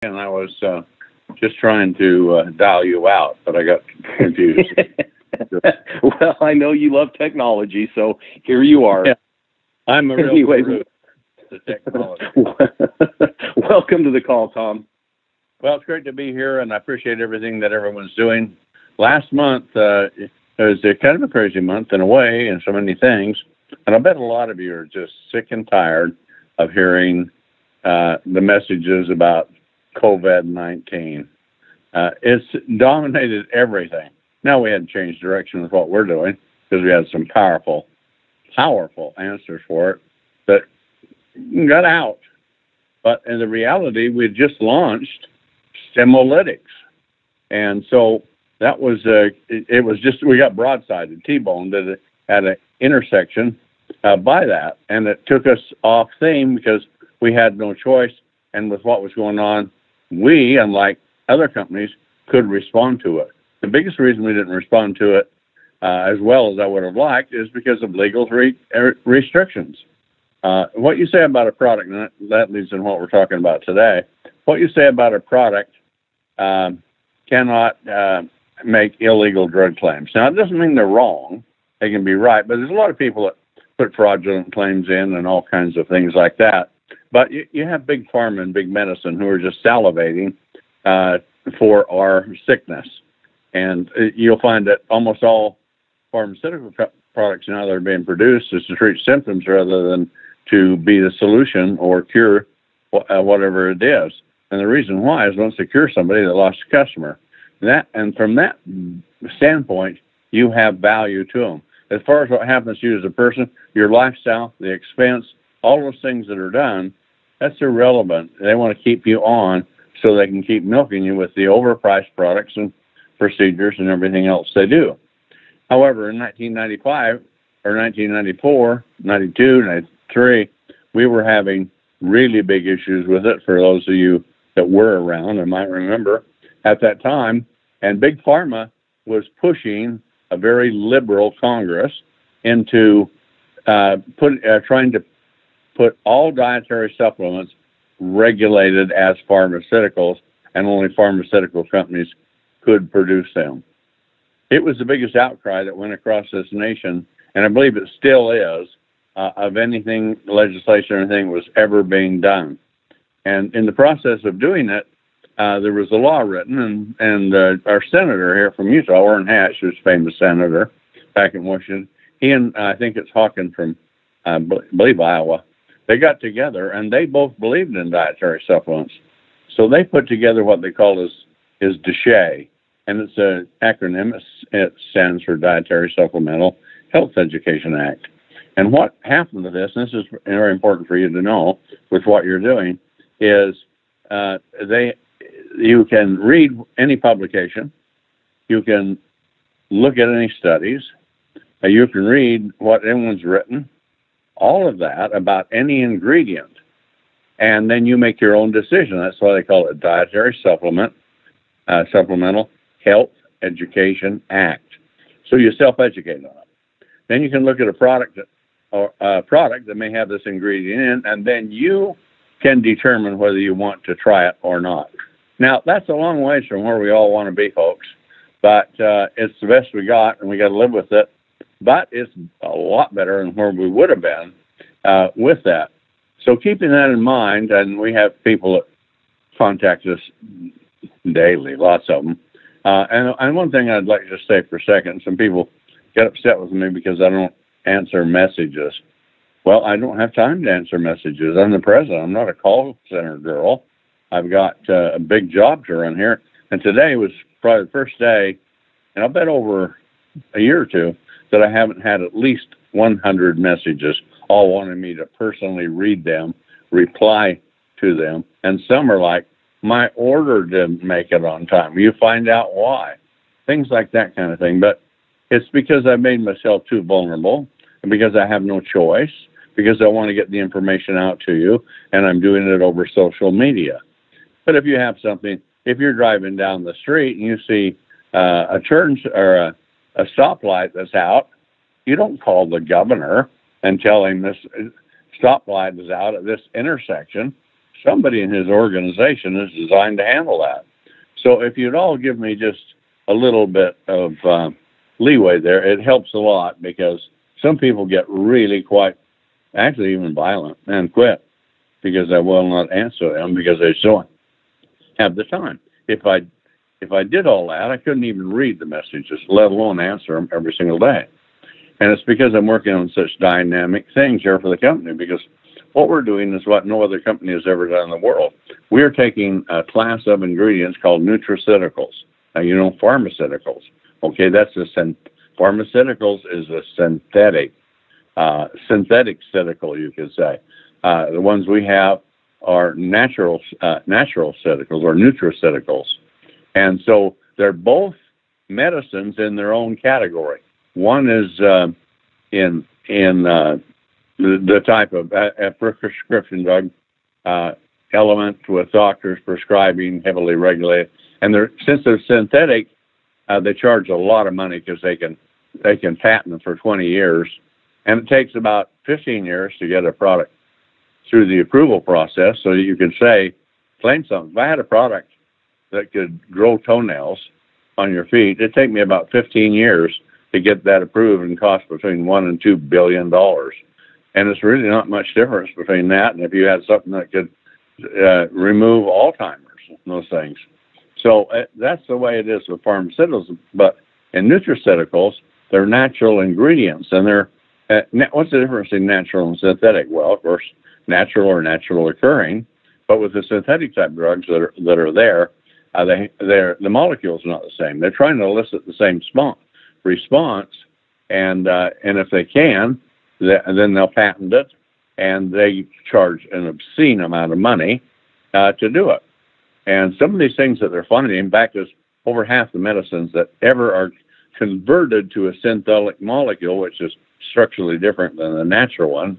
and I was just trying to dial you out, but I got confused. Well, I know you love technology, so here you are. Yeah, I'm a real Anyway, guru to technology. welcome to the call, Tom. Well, it's great to be here, and I appreciate everything that everyone's doing. Last month it was kind of a crazy month in a way, and so many things. And I bet a lot of you are just sick and tired of hearing the messages about COVID-19. It's dominated everything. Now we had to change direction with what we're doing because we had some powerful answers for it that got out. But in the reality, we just launched Simolytics. And so that was, it was just, we got broadsided, T-boned at an intersection by that. And it took us off theme because we had no choice. And with what was going on, we, unlike other companies, could respond to it. The biggest reason we didn't respond to it as well as I would have liked is because of legal restrictions. What you say about a product, and that leads into what we're talking about today, what you say about a product cannot make illegal drug claims. Now, it doesn't mean they're wrong. They can be right, but there's a lot of people that put fraudulent claims in and all kinds of things like that. But you have big pharma and big medicine who are just salivating for our sickness. And you'll find that almost all pharmaceutical products now that are being produced is to treat symptoms rather than to be the solution or cure whatever it is. And the reason why is once they cure somebody, they lost a customer. And from that standpoint, you have value to them. As far as what happens to you as a person, your lifestyle, the expense, all those things that are done, that's irrelevant. They want to keep you on so they can keep milking you with the overpriced products and procedures and everything else they do. However, in 1995 or 1994, 92, 93, we were having really big issues with it for those of you that were around and might remember at that time. And Big Pharma was pushing a very liberal Congress into trying to put all dietary supplements regulated as pharmaceuticals, and only pharmaceutical companies could produce them. It was the biggest outcry that went across this nation, and I believe it still is, of anything, legislation or anything was ever being done. And in the process of doing it, there was a law written, and our senator here from Utah, Orrin Hatch, who's a famous senator back in Washington, he and I think it's Hawkins from, I believe, Iowa, they got together, and they both believed in dietary supplements. So they put together what they call is DSHEA, and it's an acronym. It stands for Dietary Supplemental Health Education Act. And what happened to this, and this is very important for you to know with what you're doing, is you can read any publication, you can look at any studies, you can read what anyone's written, all of that about any ingredient, and then you make your own decision. That's why they call it Dietary Supplemental Health Education Act. So you self-educate on it. Then you can look at a product that may have this ingredient in, and then you can determine whether you want to try it or not. Now, that's a long ways from where we all want to be, folks, but it's the best we got, and we got to live with it. But it's a lot better than where we would have been with that. So keeping that in mind, and we have people that contact us daily, lots of them. And one thing I'd like to just say for a second, some people get upset with me because I don't answer messages. Well, I don't have time to answer messages. I'm the president. I'm not a call center girl. I've got a big job to run here. And today was probably the first day, and I'll bet over a year or two, that I haven't had at least 100 messages, all wanting me to personally read them, reply to them. And some are like, my order didn't make it on time. You find out why. Things like that kind of thing. But it's because I made myself too vulnerable, and because I have no choice, because I want to get the information out to you, and I'm doing it over social media. But if you have something, if you're driving down the street and you see a turn or a stoplight that's out, you don't call the governor and tell him this stoplight is out at this intersection. somebody in his organization is designed to handle that. So if you'd all give me just a little bit of leeway there, it helps a lot, because some people get really quite, actually even violent, and quit because I will not answer them because they don't have the time. If I did all that, I couldn't even read the messages, let alone answer them every single day. And it's because I'm working on such dynamic things here for the company, because what we're doing is what no other company has ever done in the world. We're taking a class of ingredients called nutraceuticals. Now, you know, pharmaceuticals. Okay, pharmaceuticals is a synthetic ceticle, you could say. The ones we have are natural ceuticals or nutraceuticals. And so they're both medicines in their own category. One is in the type of a prescription drug element with doctors prescribing, heavily regulated. And since they're synthetic, they charge a lot of money because they can patent them for 20 years. And it takes about 15 years to get a product through the approval process. So you could say, claim something. If I had a product that could grow toenails on your feet, it'd take me about 15 years to get that approved and cost between $1 and $2 billion. And it's really not much difference between that and if you had something that could remove Alzheimer's and those things. So that's the way it is with pharmaceuticals. But in nutraceuticals, they're natural ingredients. And they're what's the difference in natural and synthetic? Well, of course, natural or natural occurring. But with the synthetic type drugs that are there, the molecules are not the same. They're trying to elicit the same response, and if they can, then they'll patent it, and they charge an obscene amount of money to do it. And some of these things that they're finding, in fact, is over half the medicines that ever are converted to a synthetic molecule, which is structurally different than the natural one,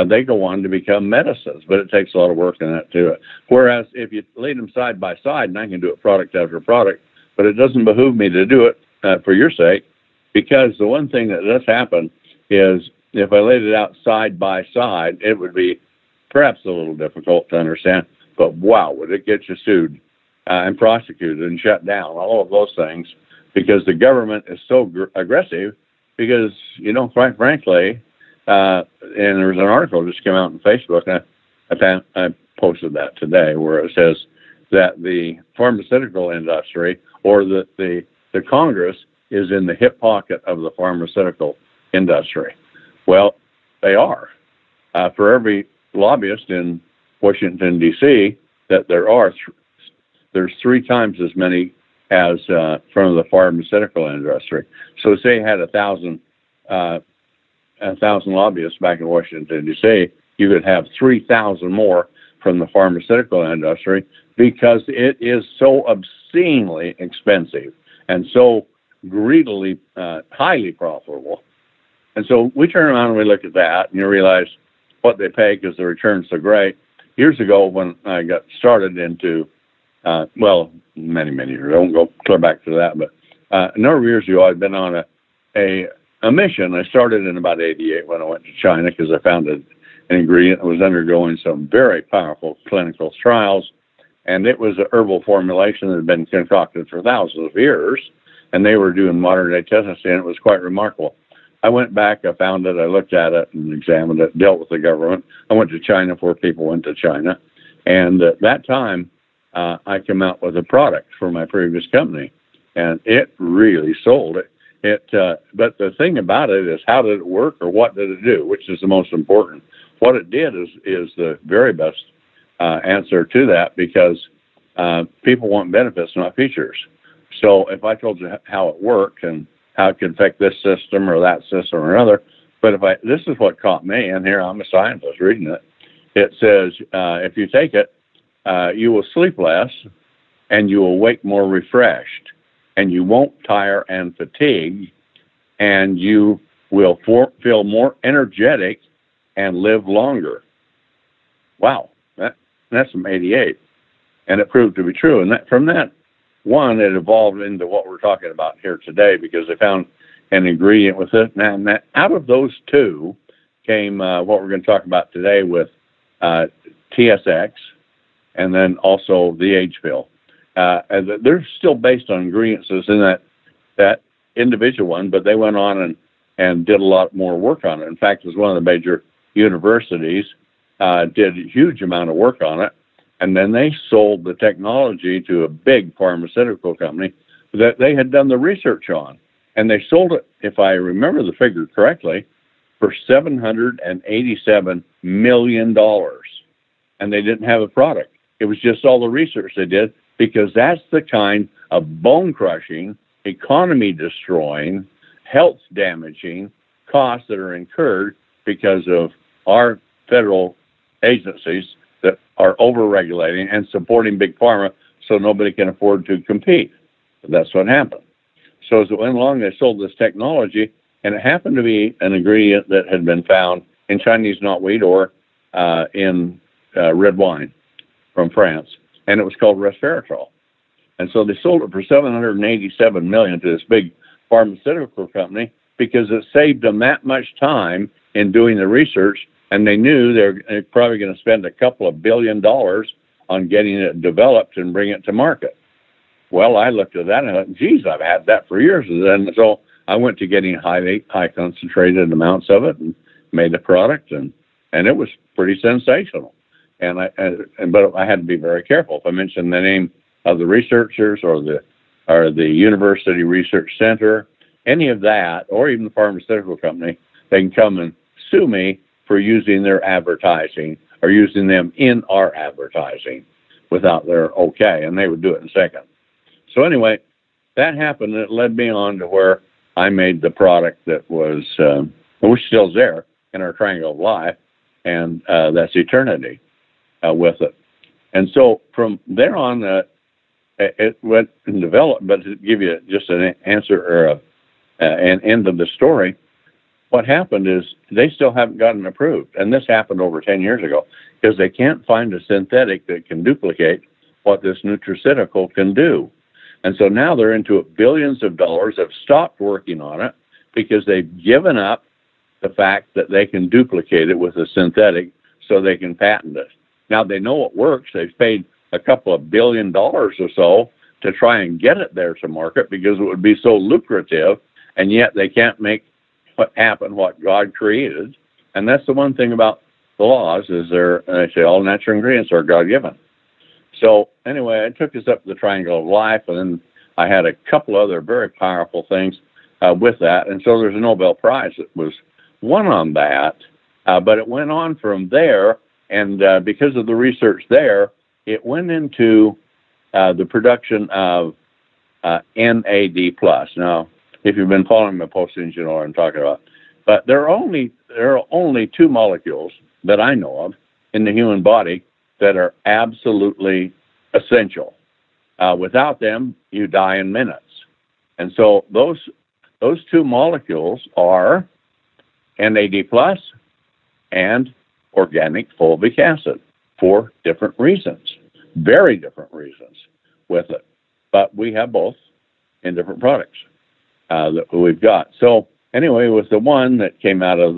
they go on to become medicines, but it takes a lot of work in that too. Whereas if you lay them side by side, and I can do it product after product, but it doesn't behoove me to do it for your sake, because the one thing that does happen is if I laid it out side by side, it would be perhaps a little difficult to understand, but wow, would it get you sued and prosecuted and shut down, all of those things, because the government is so aggressive, because, you know, quite frankly, and there was an article just came out on Facebook, and I posted that today, where it says that the pharmaceutical industry or the Congress is in the hip pocket of the pharmaceutical industry. Well, they are. For every lobbyist in Washington, D.C., that there's 3 times as many as from the pharmaceutical industry. So say you had 1,000 lobbyists back in Washington, D.C., you could have 3,000 more from the pharmaceutical industry, because it is so obscenely expensive and so greedily, highly profitable. And so we turn around and we look at that, and you realize what they pay because the return's so great. Years ago, when I got started into, many years, I won't go clear back to that, but a number of years ago, I'd been on a mission. I started in about 88 when I went to China, because I found an ingredient that was undergoing some very powerful clinical trials, and it was a herbal formulation that had been concocted for thousands of years, and they were doing modern-day testing, and it was quite remarkable. I went back, I found it, I looked at it and examined it, dealt with the government. I went to China before people went to China, and at that time, I came out with a product for my previous company, and it really sold it. But the thing about it is, how did it work, or what did it do, which is the most important. What it did is the very best answer to that, because people want benefits, not features. So if I told you how it worked and how it could affect this system or that system or another, but this is what caught me, and here I'm a scientist reading it. It says, if you take it, you will sleep less, and you will wake more refreshed, and you won't tire and fatigue, and you will feel more energetic and live longer. Wow, that's from 88, and it proved to be true. And from that one, it evolved into what we're talking about here today, because they found an ingredient with it. And out of those 2 came what we're going to talk about today with TSX and then also the age fill. And they're still based on ingredients as in that individual one, but they went on and did a lot more work on it. In fact, it was one of the major universities did a huge amount of work on it, and then they sold the technology to a big pharmaceutical company that they had done the research on, and they sold it, if I remember the figure correctly, for $787 million, and they didn't have a product. It was just all the research they did, because that's the kind of bone-crushing, economy-destroying, health-damaging costs that are incurred because of our federal agencies that are over-regulating and supporting big pharma so nobody can afford to compete. That's what happened. So as it went along, they sold this technology, and it happened to be an ingredient that had been found in Chinese knotweed or in red wine from France, and it was called resveratrol. And so they sold it for $787 million to this big pharmaceutical company because it saved them that much time in doing the research, and they knew they're probably going to spend a couple of $1 billion on getting it developed and bring it to market. Well, I looked at that and I thought, geez, I've had that for years. And so I went to getting high concentrated amounts of it and made a product, and it was pretty sensational. But I had to be very careful. If I mentioned the name of the researchers or the university research center, any of that, or even the pharmaceutical company, they can come and sue me for using their advertising or using them in our advertising without their okay, and they would do it in a second. So anyway, that happened, and it led me on to where I made the product that was, which still is there in our Triangle of Life, and that's Eternity with it. And so from there on, it went and developed, but to give you just an answer or an end of the story, what happened is they still haven't gotten approved. And this happened over 10 years ago because they can't find a synthetic that can duplicate what this nutraceutical can do. And so now they're into it, billions of dollars, have stopped working on it because they've given up the fact that they can duplicate it with a synthetic so they can patent it. Now they know it works. They've paid a couple of $1 billion or so to try and get it there to market because it would be so lucrative, and yet they can't make what God created. And that's the one thing about the laws is they say all natural ingredients are God-given. So anyway, I took us up the Triangle of Life, and then I had a couple other very powerful things with that. And so there's a Nobel Prize that was won on that, but it went on from there, and because of the research there, it went into the production of NAD+. Now, if you've been following my postings, you know what I'm talking about. But there are only two molecules that I know of in the human body that are absolutely essential. Without them, you die in minutes. And so those two molecules are NAD+ and organic fulvic acid for different reasons, very different reasons with it. But we have both in different products that we've got. So anyway, with the one that came out of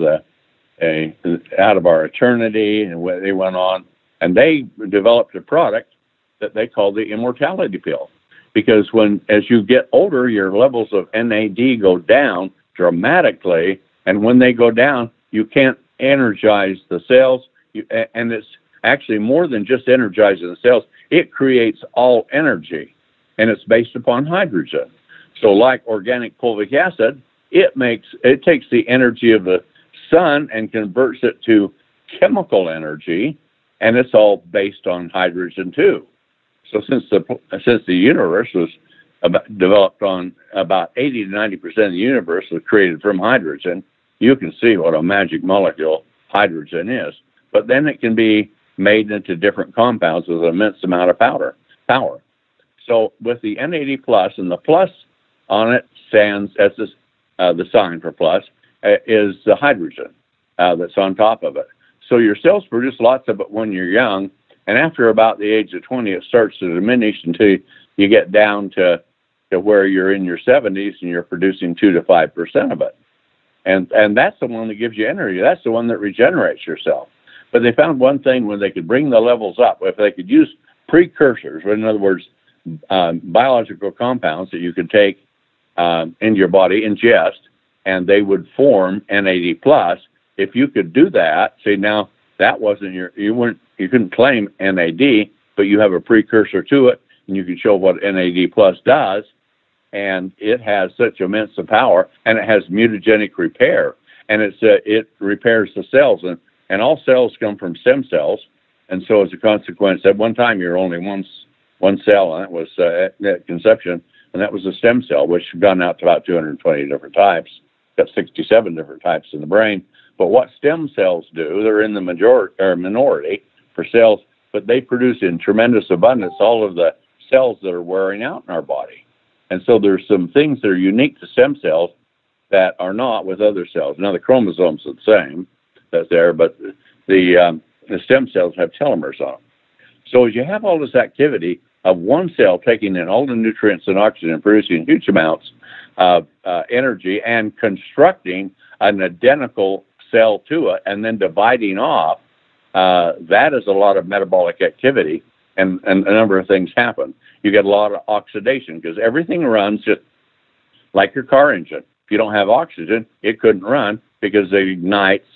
our Eternity, and they went on, and they developed a product that they call the immortality pill. Because as you get older, your levels of NAD go down dramatically, and when they go down, you can't energize the cells, and it's actually more than just energizing the cells. It creates all energy, and it's based upon hydrogen. So like organic fulvic acid, it takes the energy of the sun and converts it to chemical energy, and it's all based on hydrogen too. So since the universe was developed on about 80 to 90% of the universe was created from hydrogen, you can see what a magic molecule hydrogen is. But then it can be made into different compounds with an immense amount of power. So with the NAD+, and the plus on it stands as the sign for plus, is the hydrogen that's on top of it. So your cells produce lots of it when you're young, and after about the age of 20, it starts to diminish until you get down to where you're in your 70s and you're producing 2 to 5% of it. And that's the one that gives you energy. That's the one that regenerates yourself. But they found one thing when they could bring the levels up. If they could use precursors, in other words, biological compounds that you could take into your body, ingest, and they would form NAD plus. If you could do that, see, now that wasn't you couldn't claim NAD, but you have a precursor to it, and you can show what NAD plus does, and it has such immense power, and it has mutagenic repair, and it repairs the cells, and all cells come from stem cells, and so as a consequence, at one time you're only one cell, and that was at conception, and that was a stem cell, which has gone out to about 220 different types. Got 67 different types in the brain. But what stem cells do, they're in the minority for cells, but they produce in tremendous abundance all of the cells that are wearing out in our body. And so there's some things that are unique to stem cells that are not with other cells. Now, the chromosomes are the same, that's there, but the stem cells have telomeres on them. So as you have all this activity of one cell taking in all the nutrients and oxygen, producing huge amounts of energy and constructing an identical cell to it and then dividing off, that is a lot of metabolic activity, and a number of things happen. You get a lot of oxidation because everything runs just like your car engine. If you don't have oxygen, it couldn't run because it ignites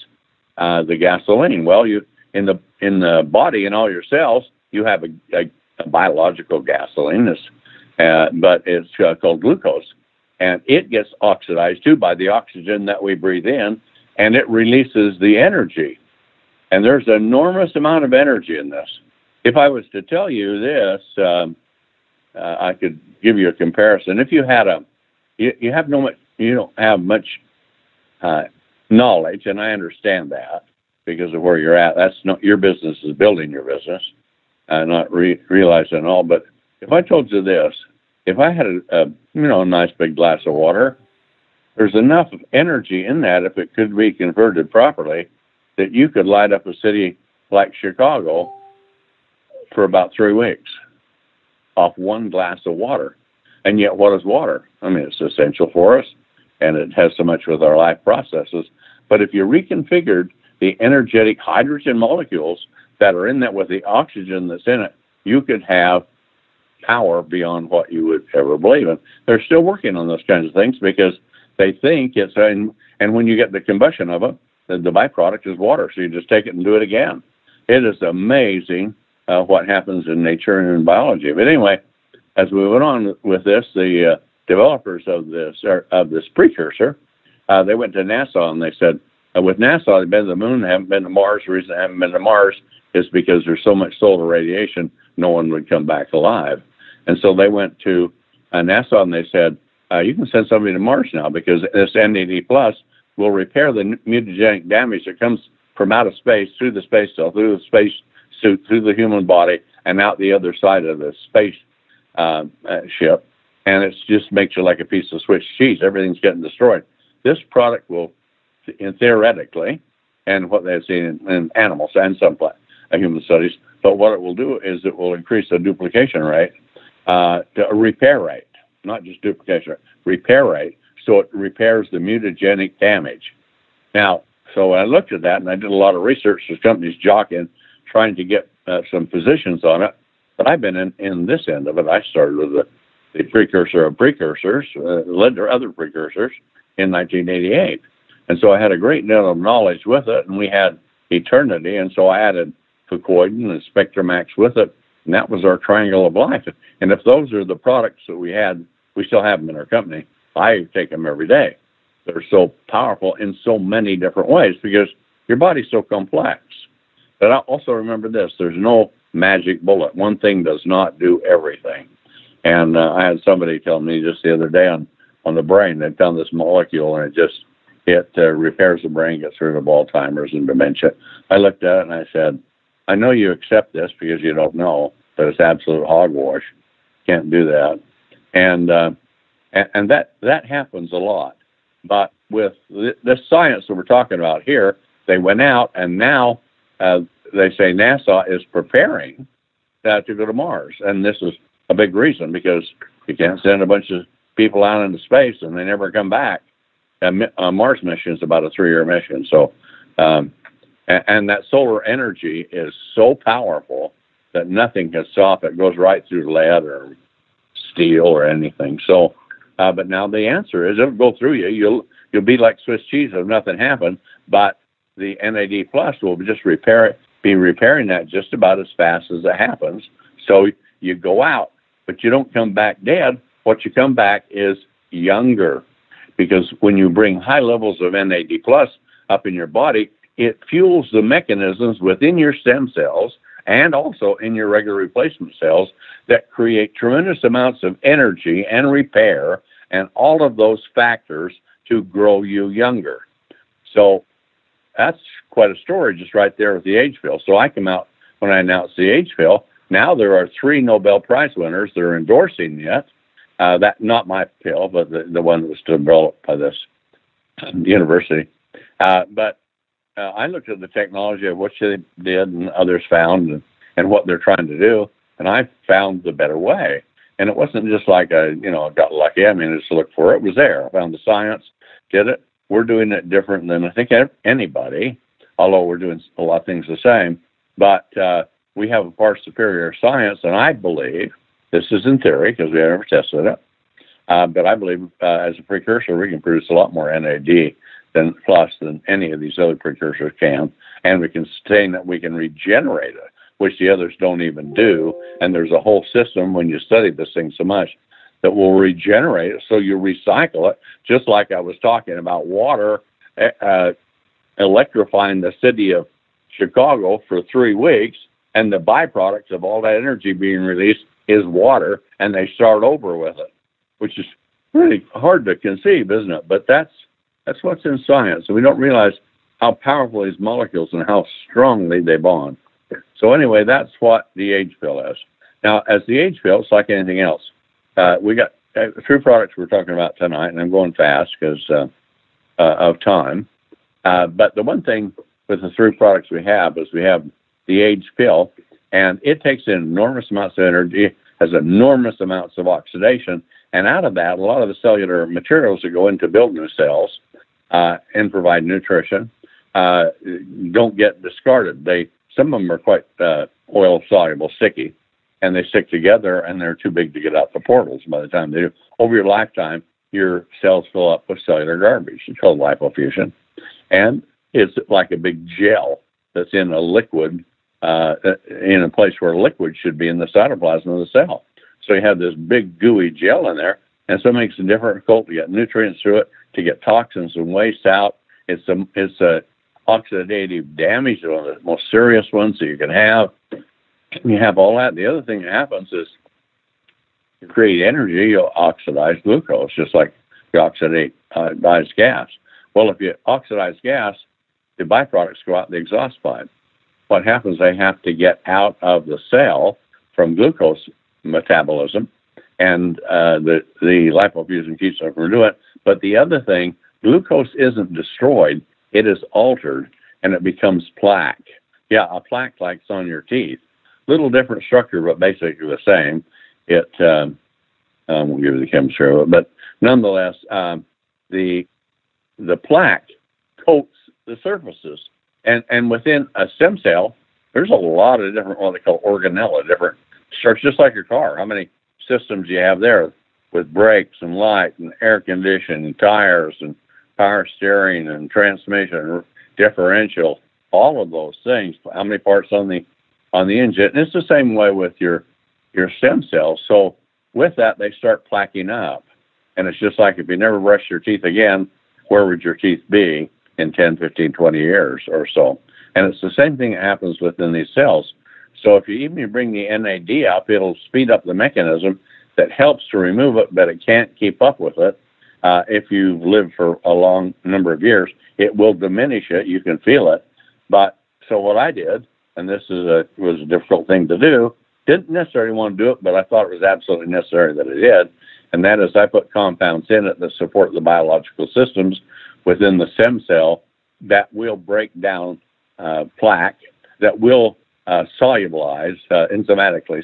the gasoline. Well, in the body, in all your cells, you have a biological gasoline, but it's called glucose, and it gets oxidized too by the oxygen that we breathe in, and it releases the energy. And there's an enormous amount of energy in this. If I was to tell you this, I could give you a comparison. If you had you don't have much knowledge, and I understand that because of where you're at. That's not your business; is building your business, not realizing all. But if I told you this, if I had a nice big glass of water, there's enough energy in that, if it could be converted properly, that you could light up a city like Chicago for about 3 weeks off one glass of water. And yet, what is water? I mean, it's essential for us, and it has so much with our life processes. But if you reconfigured the energetic hydrogen molecules that are in that with the oxygen that's in it, you could have power beyond what you would ever believe in. They're still working on those kinds of things because they think it's, and when you get the combustion of it, the byproduct is water, so you just take it and do it again. It is amazing what happens in nature and in biology. But anyway, as we went on with this, the developers of this precursor, they went to NASA and they said, with NASA, they've been to the moon, they haven't been to Mars. The reason they haven't been to Mars is because there's so much solar radiation, no one would come back alive. And so they went to NASA and they said, you can send somebody to Mars now because this NAD plus will repair the mutagenic damage that comes from out of space, through the space cell, through the space suit, through the human body, and out the other side of the space ship. And it just makes you like a piece of Swiss cheese. Everything's getting destroyed. This product will, theoretically, and what they've seen in animals and some human studies, but what it will do is it will increase the duplication rate to a repair rate, not just duplication rate, repair rate, so it repairs the mutagenic damage. Now, so I looked at that, and I did a lot of research. There's companies jockeying, trying to get some positions on it, but I've been in this end of it. I started with the precursor of precursors, led to other precursors in 1988. And so I had a great deal of knowledge with it, and we had Eternity, and so I added Fucoidan and Spectramax with it, and that was our triangle of life. And if those are the products that we had, we still have them in our company. I take them every day. They're so powerful in so many different ways because your body's so complex. But I also remember this, there's no magic bullet. One thing does not do everything. And I had somebody tell me just the other day on the brain, they found this molecule and it repairs the brain, gets rid of Alzheimer's and dementia. I looked at it and I said, I know you accept this because you don't know, but it's absolute hogwash. Can't do that. And that happens a lot. But with this science that we're talking about here, they went out and now they say NASA is preparing to go to Mars. And this is a big reason because you can't send a bunch of people out into space and they never come back. A Mars mission is about a 3-year mission. So, and that solar energy is so powerful that nothing can stop it. It goes right through lead or steel or anything. So, but now the answer is it'll go through you. You'll be like Swiss cheese if nothing happened. But the NAD plus will just be repairing that just about as fast as it happens. So you go out, but you don't come back dead. What you come back is younger, because when you bring high levels of NAD plus up in your body, it fuels the mechanisms within your stem cells and also in your regular replacement cells that create tremendous amounts of energy and repair and all of those factors to grow you younger. So that's quite a story just right there with the age pill. So I come out when I announced the age pill. Now there are 3 Nobel Prize winners that are endorsing it. That not my pill, but the one that was developed by this university. But I looked at the technology of what they did and others found and what they're trying to do, and I found the better way. And it wasn't just like I got lucky. I mean, I just looked for it. It was there. I found the science, did it. We're doing it different than I think anybody, although we're doing a lot of things the same. But we have a far superior science, and I believe, this is in theory because we have never tested it, but I believe as a precursor we can produce a lot more NAD than any of these other precursors can, and we can sustain that we can regenerate it, which the others don't even do. And there's a whole system when you study this thing so much that will regenerate it, so you recycle it, just like I was talking about water electrifying the city of Chicago for 3 weeks, and the byproduct of all that energy being released is water, and they start over with it, which is really hard to conceive, isn't it? But that's what's in science, and we don't realize how powerful these molecules and how strongly they bond. So anyway, that's what the age pill is. Now, as the age pill, it's like anything else. We got 3 products we're talking about tonight, and I'm going fast because of time. But the one thing with the 3 products we have is we have the age pill, and it takes in enormous amounts of energy, has enormous amounts of oxidation, and out of that, a lot of the cellular materials that go in to build new cells and provide nutrition don't get discarded. Some of them are quite oil-soluble, sticky, and they stick together, and they're too big to get out the portals by the time they do. Over your lifetime, your cells fill up with cellular garbage. It's called lipofuscin, and it's like a big gel that's in a liquid, in a place where liquid should be in the cytoplasm of the cell. So you have this big gooey gel in there, and so it makes it difficult to get nutrients through it, to get toxins and waste out. It's a oxidative damage, one of the most serious ones that you can have. You have all that. The other thing that happens is you create energy, you'll oxidize glucose, just like you oxidize gas. Well, if you oxidize gas, the byproducts go out the exhaust pipe. What happens, they have to get out of the cell from glucose metabolism, and the lipofuscin keeps them from doing it. But the other thing, glucose isn't destroyed, it is altered, and it becomes plaque. Yeah, a plaque like it's on your teeth. Little different structure, but basically the same. It, we'll give you the chemistry of it, but nonetheless, the plaque coats the surfaces. And within a stem cell, there's a lot of different, what they call organella, different structures, just like your car. How many systems you have there with brakes and light and air conditioning and tires and power steering and transmission, differential, all of those things. How many parts on the engine? And it's the same way with your stem cells. So with that, they start plaquing up. And it's just like if you never brush your teeth again, where would your teeth be in 10, 15, 20 years or so? And it's the same thing that happens within these cells. So if you bring the NAD up, it'll speed up the mechanism that helps to remove it, but it can't keep up with it. If you live for a long number of years, it will diminish it. You can feel it. But so what I did, and this was a difficult thing to do, didn't necessarily want to do it, but I thought it was absolutely necessary that I did. And that is I put compounds in it that support the biological systems within the stem cell that will break down plaque, that will solubilize enzymatically,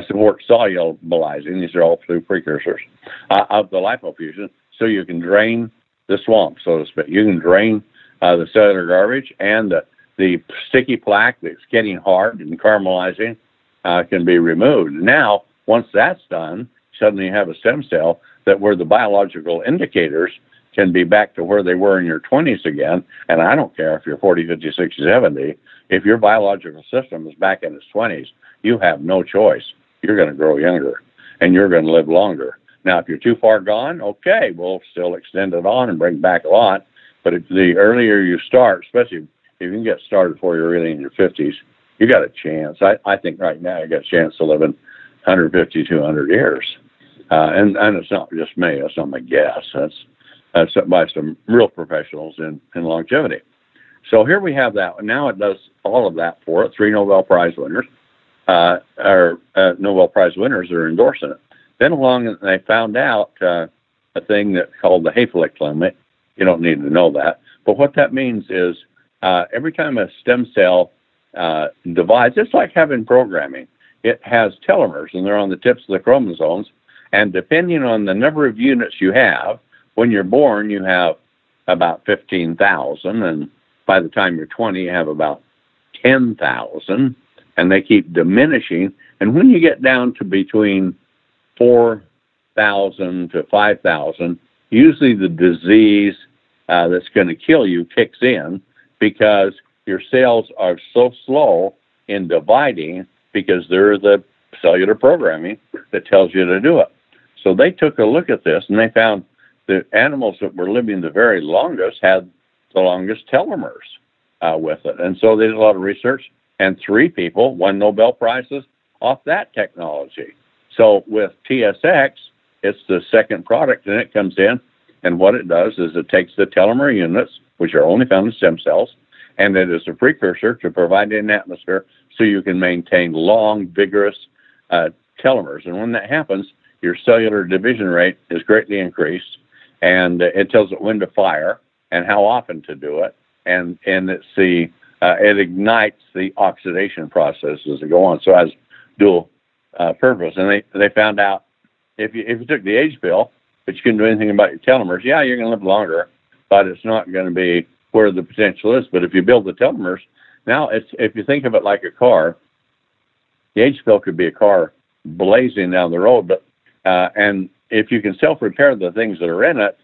support solubilizing. These are all 2 precursors of the lipofuscin, so you can drain the swamp, so to speak. You can drain the cellular garbage and the sticky plaque that's getting hard and caramelizing. can be removed. Now, once that's done, suddenly you have a stem cell that where the biological indicators can be back to where they were in your 20s again. And I don't care if you're 40, 50, 60, 70. If your biological system is back in its 20s, you have no choice. You're going to grow younger and you're going to live longer. Now, if you're too far gone, okay, we'll still extend it on and bring back a lot. But if the earlier you start, especially if you can get started before you're really in your 50s, you got a chance. I think right now you got a chance to live in 150, 200 years. And it's not just me. That's not my guess. That's by some real professionals in longevity. So here we have that. Now it does all of that for it. 3 Nobel Prize winners, Nobel Prize winners are endorsing it. Then along, they found out a thing that's called the Hayflick limit. You don't need to know that. But what that means is every time a stem cell divides, it's like having programming. It has telomeres, and they're on the tips of the chromosomes. And depending on the number of units you have, when you're born, you have about 15,000. And by the time you're 20, you have about 10,000. And they keep diminishing. And when you get down to between 4,000 to 5,000, usually the disease that's going to kill you kicks in because your cells are so slow in dividing because they're the cellular programming that tells you to do it. So they took a look at this and they found the animals that were living the very longest had the longest telomeres with it. And so they did a lot of research, and 3 people won Nobel Prizes off that technology. So with TSX, it's the second product, and it comes in, and what it does is it takes the telomere units, which are only found in stem cells, and it is a precursor to provide an atmosphere so you can maintain long, vigorous telomeres. And when that happens, your cellular division rate is greatly increased, and it tells it when to fire and how often to do it, and it ignites the oxidation processes that go on. So it has dual purpose. And they found out if you took the age pill, but you couldn't do anything about your telomeres, yeah, you're going to live longer, but it's not going to be where the potential is. But if you build the telomeres, now if you think of it like a car, the age pill could be a car blazing down the road, but and if you can self-repair the things that are in it,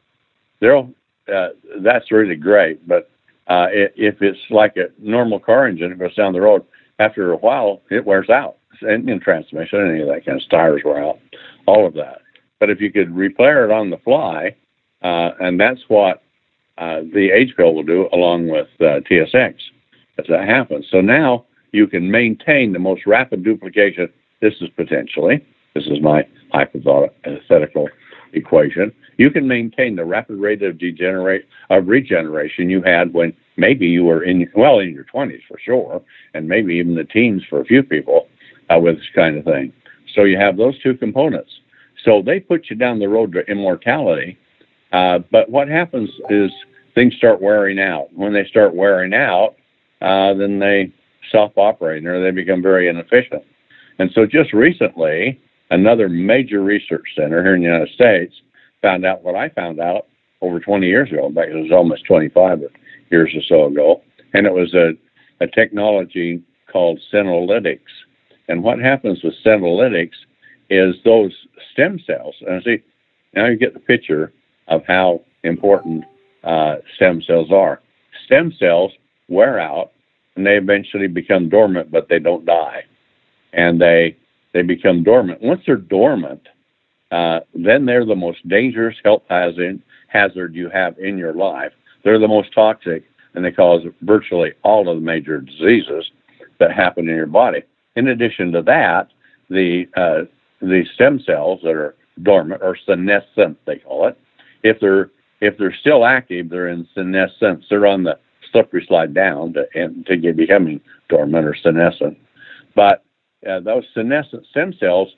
that's really great. But if it's like a normal car engine, it goes down the road, after a while, it wears out. Engine transmission, any of that kind of tires wear out, all of that. But if you could repair it on the fly, and that's what the age pill will do along with TSX as that happens. So now you can maintain the most rapid duplication. This is my hypothetical equation. You can maintain the rapid rate of regeneration you had when maybe you were in your 20s for sure, and maybe even the teens for a few people with this kind of thing. So you have those 2 components. So they put you down the road to immortality, but what happens is things start wearing out. When they start wearing out, then they stop operating or they become very inefficient. And so just recently, another major research center here in the United States found out what I found out over 20 years ago. In fact, it was almost 25 years or so ago. And it was a technology called senolytics. And what happens with senolytics is those stem cells, and see, now you get the picture of how important stem cells are. Stem cells wear out, and they eventually become dormant, but they don't die. And they become dormant. Once they're dormant, then they're the most dangerous health hazard you have in your life. They're the most toxic, and they cause virtually all of the major diseases that happen in your body. In addition to that, the stem cells that are dormant, or senescent, they call it. If they're still active, they're in senescence. They're on the slippery slide down to get becoming dormant or senescent. But those senescent stem cells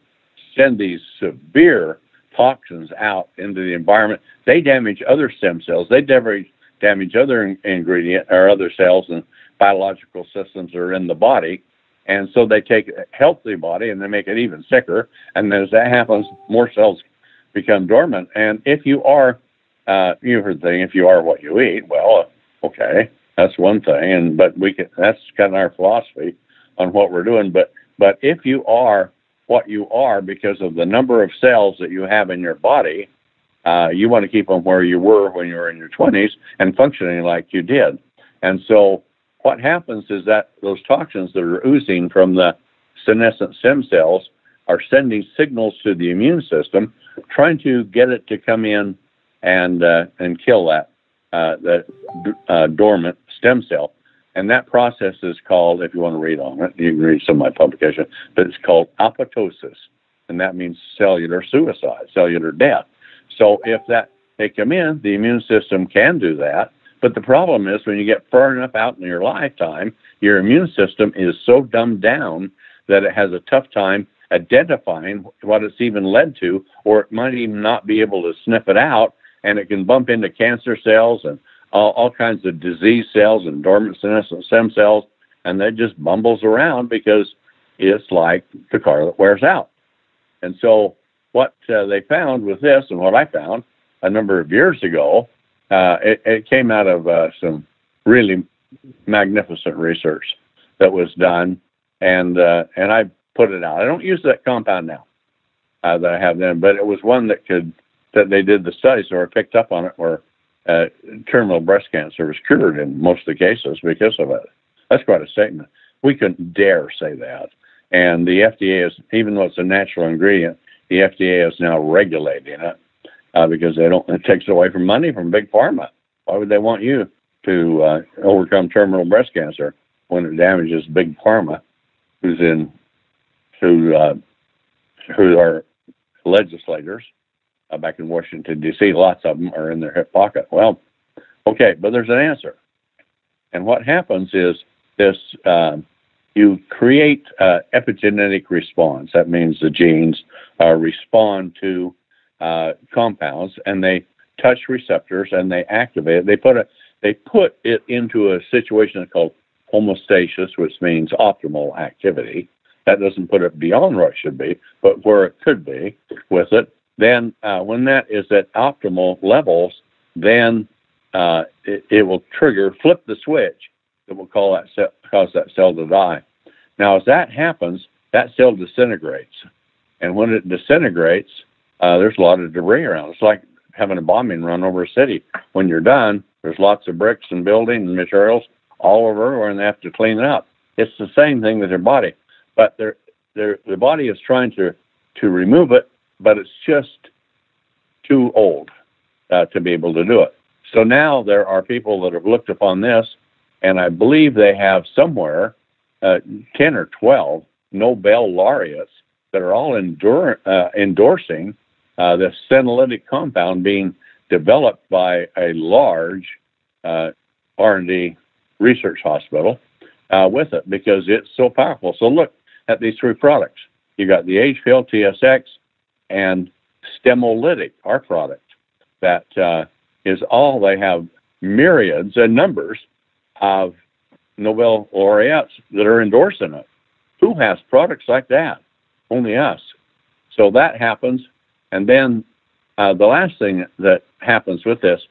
send these severe toxins out into the environment. They damage other stem cells. They damage other ingredient or other cells and biological systems that are in the body. And so they take a healthy body and they make it even sicker. And as that happens, more cells become dormant. And if you are, you heard the thing, if you are what you eat, well, okay, that's one thing. But that's kind of our philosophy on what we're doing. But But if you are what you are because of the number of cells that you have in your body, you want to keep them where you were when you were in your 20s and functioning like you did. And so what happens is that those toxins that are oozing from the senescent stem cells are sending signals to the immune system, trying to get it to come in and kill that dormant stem cell. And that process is called, if you want to read on it, you can read some of my publication, but it's called apoptosis. And that means cellular suicide, cellular death. So if they come in, the immune system can do that. But the problem is when you get far enough out in your lifetime, your immune system is so dumbed down that it has a tough time identifying what it's even led to, or it might even not be able to sniff it out, and it can bump into cancer cells and all kinds of disease cells and dormant senescent stem cells, and that just bumbles around because it's like the car that wears out. And so what they found with this, and what I found a number of years ago, it came out of some really magnificent research that was done, and I put it out. I don't use that compound now that I have then, but it was one that they did the studies or picked up on it where terminal breast cancer was cured in most of the cases because of it. That's quite a statement. We couldn't dare say that. And the FDA is, even though it's a natural ingredient, the FDA is now regulating it because it takes away from money from big pharma. Why would they want you to overcome terminal breast cancer when it damages big pharma, who are legislators back in Washington, D.C., lots of them are in their hip pocket. Well, okay, but there's an answer. And what happens is this, you create epigenetic response. That means the genes respond to compounds, and they touch receptors, and they activate it. They put it into a situation called homeostasis, which means optimal activity. That doesn't put it beyond where it should be, but where it could be with it. Then when that is at optimal levels, then it will flip the switch that will cause that cell to die. Now, as that happens, that cell disintegrates. And when it disintegrates, there's a lot of debris around. It's like having a bombing run over a city. When you're done, there's lots of bricks and building and materials all over, and they have to clean it up. It's the same thing with their body. But the body is trying to remove it, but it's just too old to be able to do it. So now there are people that have looked upon this, and I believe they have somewhere 10 or 12 Nobel laureates that are all endorsing this senolytic compound being developed by a large R&D research hospital with it because it's so powerful. So look at these three products. You got the Age-Fill TSX and Stemolytic, our product, that is all. They have myriads and numbers of Nobel laureates that are endorsing it. Who has products like that? Only us. So that happens. And then the last thing that happens with this,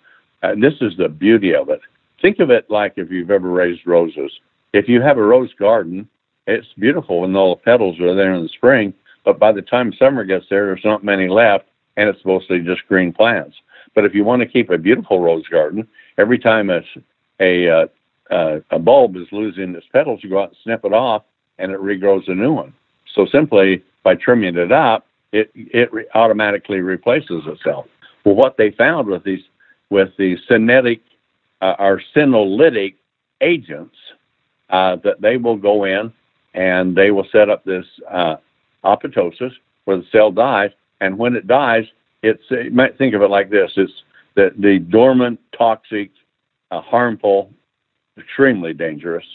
this is the beauty of it. Think of it like if you've ever raised roses. If you have a rose garden, it's beautiful when all the petals are there in the spring, but by the time summer gets there, there's not many left, and it's mostly just green plants. But if you want to keep a beautiful rose garden, every time a bulb is losing its petals, you go out and snip it off, and it regrows a new one. So simply by trimming it up, it automatically replaces itself. Well, what they found with these senolytic agents, that they will go in and they will set up this apoptosis where the cell dies, and when it dies, you might think of it like this: it's the dormant, toxic, harmful, extremely dangerous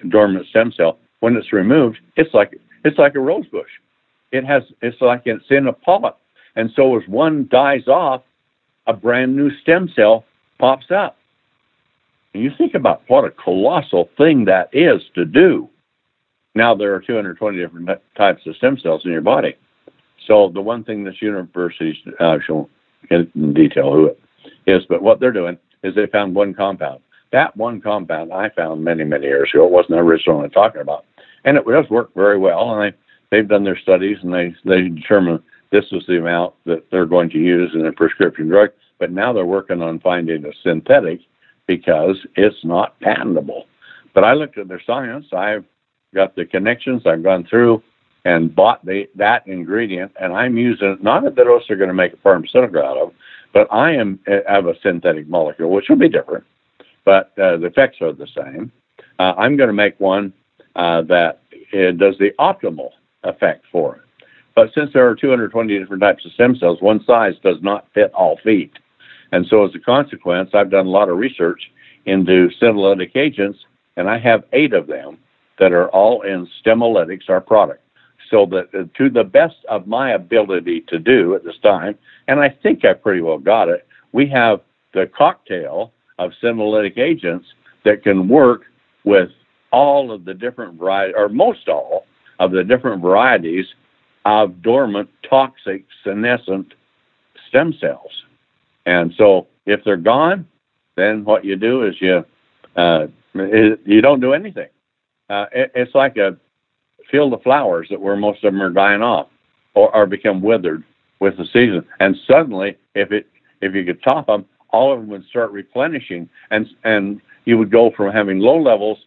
dormant stem cell. When it's removed, it's like a rose bush. It's like it's in a polyp, and so as one dies off, a brand new stem cell pops up. And you think about what a colossal thing that is to do. Now there are 220 different types of stem cells in your body. So the one thing this university showing in detail who it is, but what they're doing is they found one compound. That one compound I found many, many years ago. It wasn't the original one I'm talking about. And it does work very well. And they've done their studies, and they determined this was the amount that they're going to use in a prescription drug. But now they're working on finding a synthetic because it's not patentable. But I looked at their science. I've got the connections. I've gone through and bought that ingredient, and I'm using it, not that those are going to make a pharmaceutical out of, but I have a synthetic molecule, which will be different, but the effects are the same. I'm going to make one that does the optimal effect for it. But since there are 220 different types of stem cells, one size does not fit all feet. And so as a consequence, I've done a lot of research into senolytic agents, and I have 8 of them that are all in Stemolytics, our product. So that to the best of my ability to do at this time, and I think I pretty well got it, we have the cocktail of senolytic agents that can work with all of the different varieties, or most all of the different varieties of dormant, toxic, senescent stem cells. And so if they're gone, then what you do is you don't do anything. It's like a field of flowers that where most of them are dying off or become withered with the season. And suddenly, if you could top them, all of them would start replenishing, and you would go from having low levels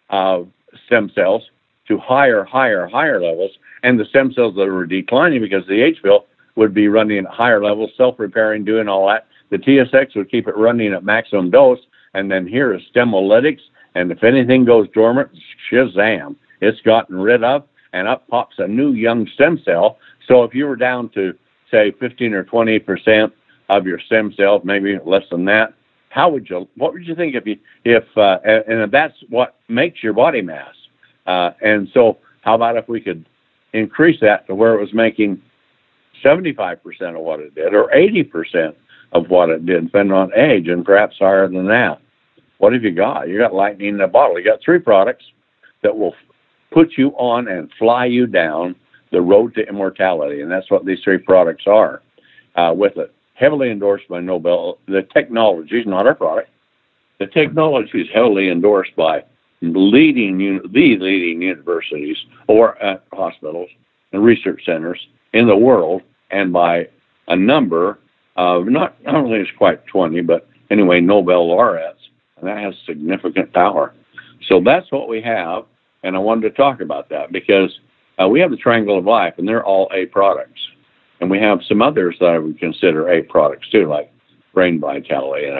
of stem cells to higher levels, and the stem cells that were declining because the H-pill would be running at higher levels, self-repairing, doing all that. The TSX would keep it running at maximum dose, and then here is Stemolytics, and if anything goes dormant, shazam, it's gotten rid of, and up pops a new young stem cell. So if you were down to, say, 15 or 20% of your stem cells, maybe less than that, what would you think and that's what makes your body mass. And so how about if we could increase that to where it was making 75% of what it did, or 80% of what it did, depending on age, and perhaps higher than that? What have you got? You got lightning in a bottle. You got 3 products that will put you on and fly you down the road to immortality, and that's what these 3 products are. With it, heavily endorsed by Nobel. The technology is not our product. The technology is heavily endorsed by the leading universities or hospitals and research centers in the world, and by a number of, not only it's quite 20, but anyway, Nobel laureates, and that has significant power. So that's what we have, and I wanted to talk about that because we have the Triangle of Life, and they're all A products. And we have some others that I would consider A products too, like Brain Vitality and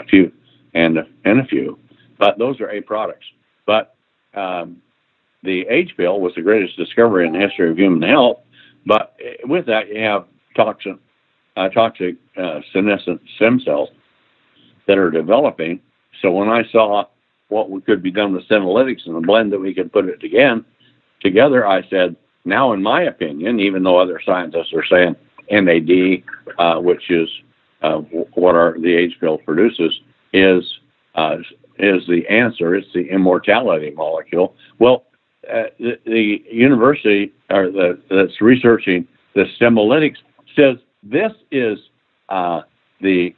a few. But those are A products. But the H-pill was the greatest discovery in the history of human health. But with that, you have toxic senescent stem cells that are developing. So when I saw what could be done with Senolytics and the blend that we could put it together, I said, now, in my opinion, even though other scientists are saying NAD, which is what the H-pill produces, is the answer. It's the immortality molecule. Well, the university that's researching the Stemolytics says this is the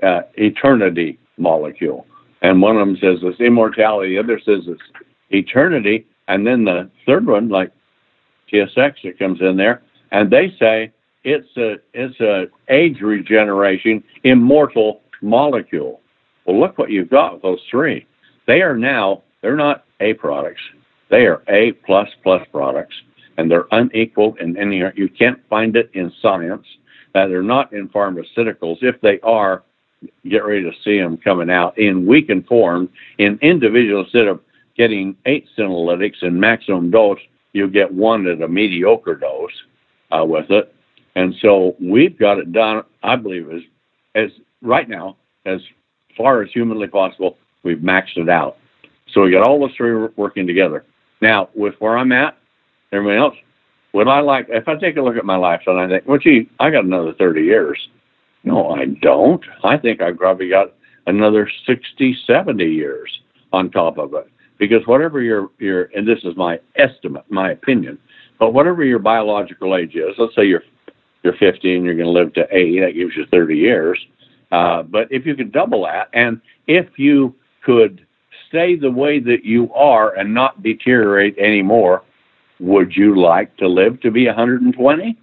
eternity molecule. And one of them says it's immortality, the other says it's eternity, and then the third one, like TSX, that comes in there, and they say it's a age regeneration immortal molecule. Well, look what you've got with those 3. They're not A products. They are A++ products, and they're unequaled in any. You can't find it in science. They're not in pharmaceuticals. If they are, get ready to see them coming out in weakened form in individuals. Instead of getting 8 senolytics in maximum dose, you get 1 at a mediocre dose with it. And so we've got it done, I believe, as right now, as far as humanly possible, we've maxed it out. So we got all those 3 working together. Now, with where I'm at, everybody else, would I like, if I take a look at my lifestyle and I think, well, gee, I got another 30 years. No, I don't. I think I've probably got another 60, 70 years on top of it. Because whatever your and this is my estimate, my opinion, but whatever your biological age is, let's say you're 50 and you're going to live to 80, that gives you 30 years. But if you could double that, and if you could stay the way that you are and not deteriorate anymore, Would you like to live to be 120?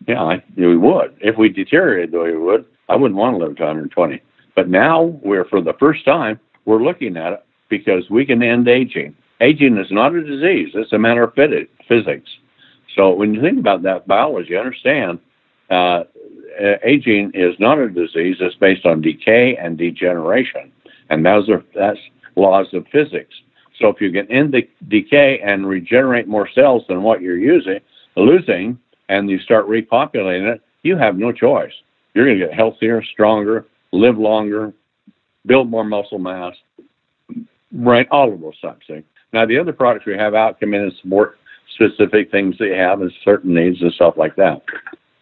Yeah, we would. If we deteriorated the way we would, I wouldn't want to live to 120. But now for the first time, we're looking at it because we can end aging. Aging is not a disease. It's a matter of physics. So when you think about that biology, understand aging is not a disease. It's based on decay and degeneration. And that's laws of physics. So if you can end the decay and regenerate more cells than what you're losing, and you start repopulating it, you have no choice. You're going to get healthier, stronger, live longer, build more muscle mass, right? All of those types of things. Now, the other products we have out come in and support specific things that you have and certain needs and stuff like that.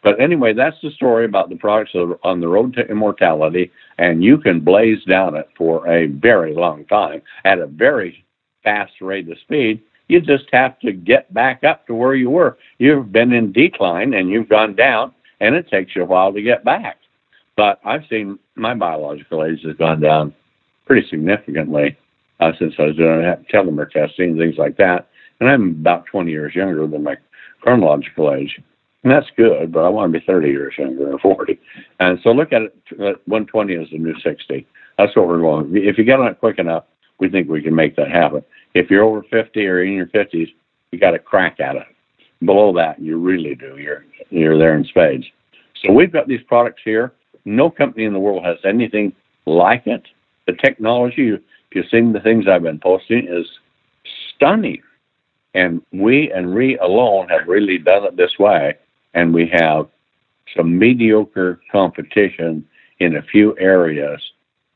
But anyway, that's the story about the products that are on the road to immortality, and you can blaze down it for a very long time at a very fast rate of speed. You just have to get back up to where you were. You've been in decline and you've gone down, and it takes you a while to get back. But I've seen my biological age has gone down pretty significantly since I was doing telomere testing and things like that. And I'm about 20 years younger than my chronological age. And that's good, but I want to be 30 years younger or 40. And so look at it, 120 is the new 60. That's what we're going. If you get on it quick enough, we think we can make that happen. If you're over 50 or in your 50s, you got to crack at it. Below that, you really do. You're there in spades. So we've got these products here. No company in the world has anything like it. The technology, if you've seen the things I've been posting, is stunning. And we alone have really done it this way. And we have some mediocre competition in a few areas.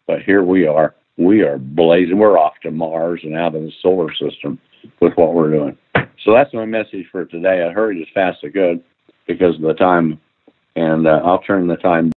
But here we are. We are blazing. We're off to Mars and out of the solar system with what we're doing. So that's my message for today. I hurried as fast as I could because of the time. And I'll turn the time